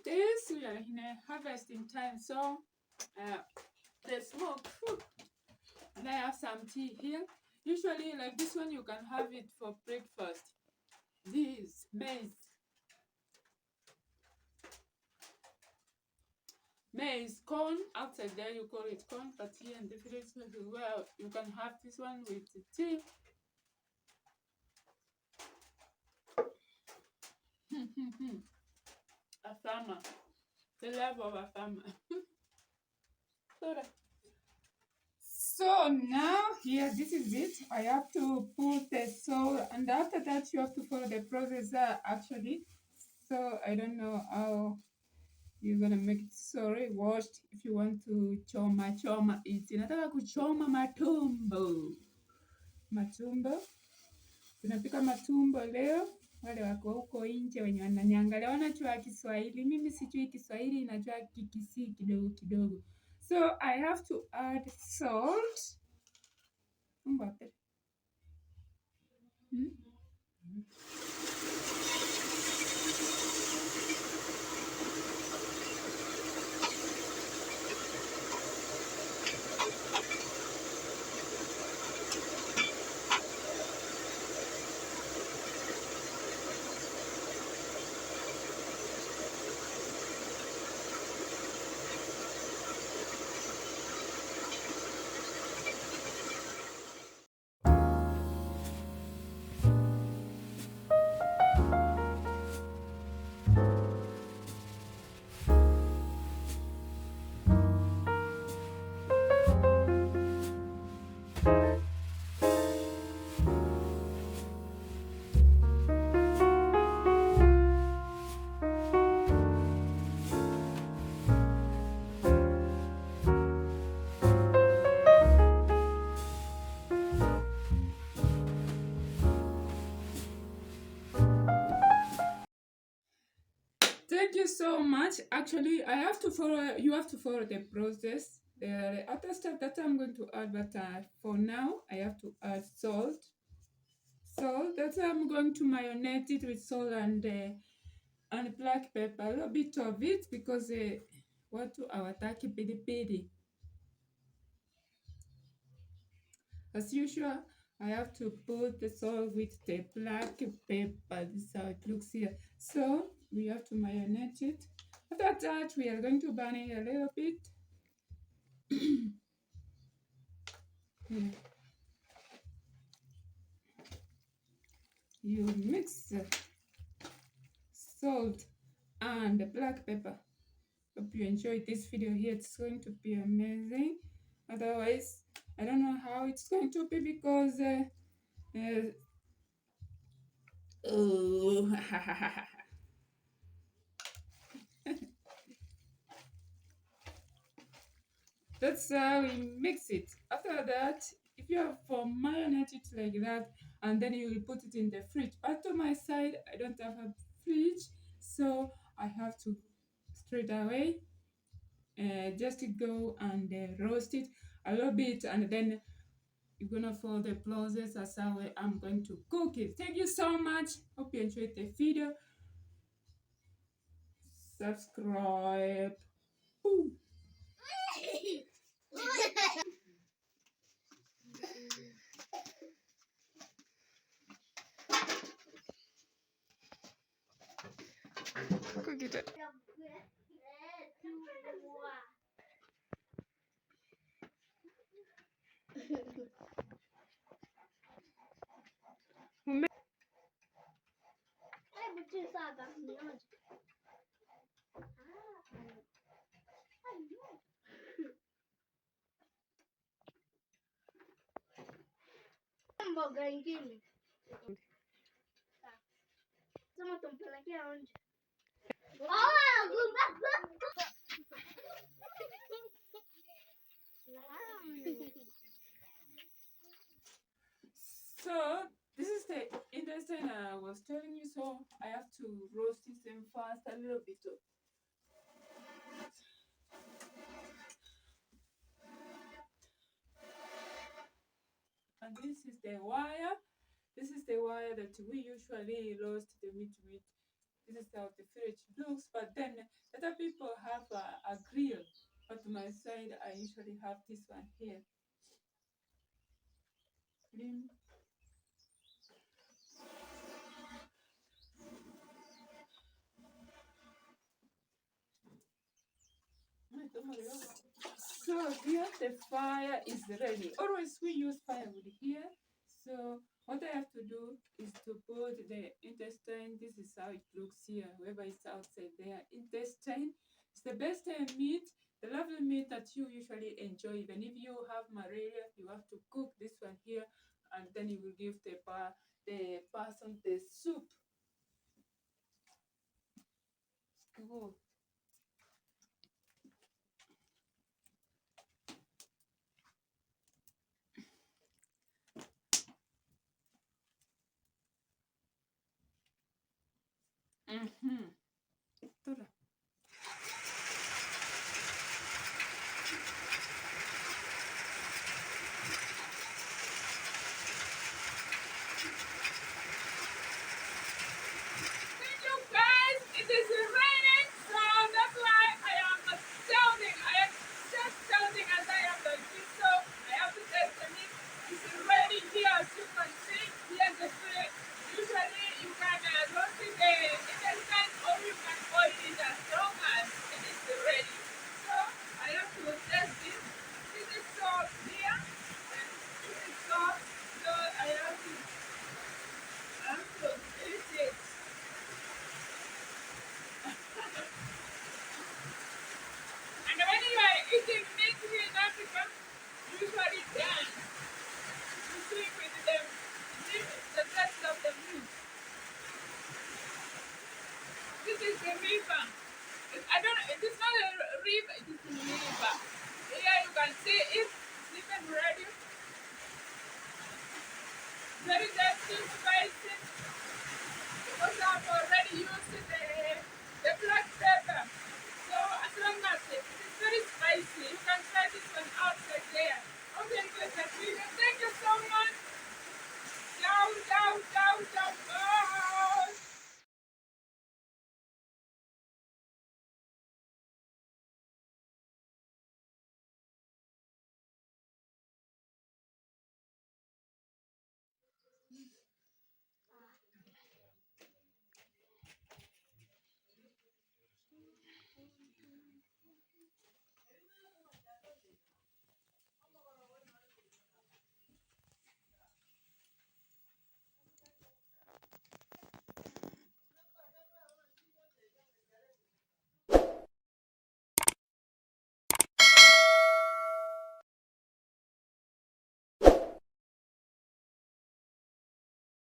this. We are in a harvesting time, so the smoke. And I have some tea here. Usually, like this one, you can have it for breakfast. This maize corn. Outside there, you call it corn, but here in the village, well, you can have this one with the tea. A farmer, the love of a farmer. So now here, this is it. I have to put the soil, and after that you have to follow the process actually. So I don't know how you're gonna make it. Sorry, washed. If you want to choma it, nataka kuchoma matumbo. Tunapika matumbo leo. Wale wako huko nje wenye wananiangalia wanajua Kiswahili. Mimi sijui Kiswahili, najua Kikisii kidogo kidogo. So I have to add salt. Thank you so much. Actually, you have to follow the process. The other stuff that I'm going to add, but for now, I have to add salt. So that's why I'm going to marinate it with salt and black pepper. A little bit of it because watu hawataki pilipili. As usual, I have to put the salt with the black pepper. This is how it looks here. So we have to marinate it. After that, we are going to burn it a little bit. You mix salt and black pepper. Hope you enjoyed this video here. It's going to be amazing. Otherwise, I don't know how it's going to be because that's how we mix it. After that, if you have marinate it like that, and then you will put it in the fridge. But to my side, I don't have a fridge, so I have to straight away just go and roast it a little bit, and then you're gonna follow the process as how I'm going to cook it. Thank you so much. Hope you enjoyed the video. Subscribe. Ooh. Cook it. Mboga ingine sema tumpelekea onje. So this is the intestine I was telling you. So I have to roast it them fast a little bit. And this is the wire. This is the wire that we usually roast the meat with. This is how the fridge looks. But then other people have a grill. But to my side, I usually have this one here. Blim. So here the fire is ready. Always we use firewood here. So what I have to do is to put the intestine. This is how it looks here. Whoever is outside there, intestine. It's the best meat, the lovely meat that you usually enjoy. Even if you have malaria, you have to cook this one here, and then you will give the person the soup. Good. Mm-hmm. Thank you guys. It is raining, so that's why I am shouting. I am just shouting as I am doing this. So I have to test the meat. It's ready here, as you can see. Here's the fish. Usually you can roast it in the pan, or you can boil it as long as it is ready. So I have to test this. This is salt here, and this is salt. So I have to taste it. And when you are eating meat here in Africa, you usually dance. You sing with them, the taste of the meat. This is the river. I don't know, it is not a river, it is a river. Here you can see it, it's even ready. Very tasty, spicy. Those are for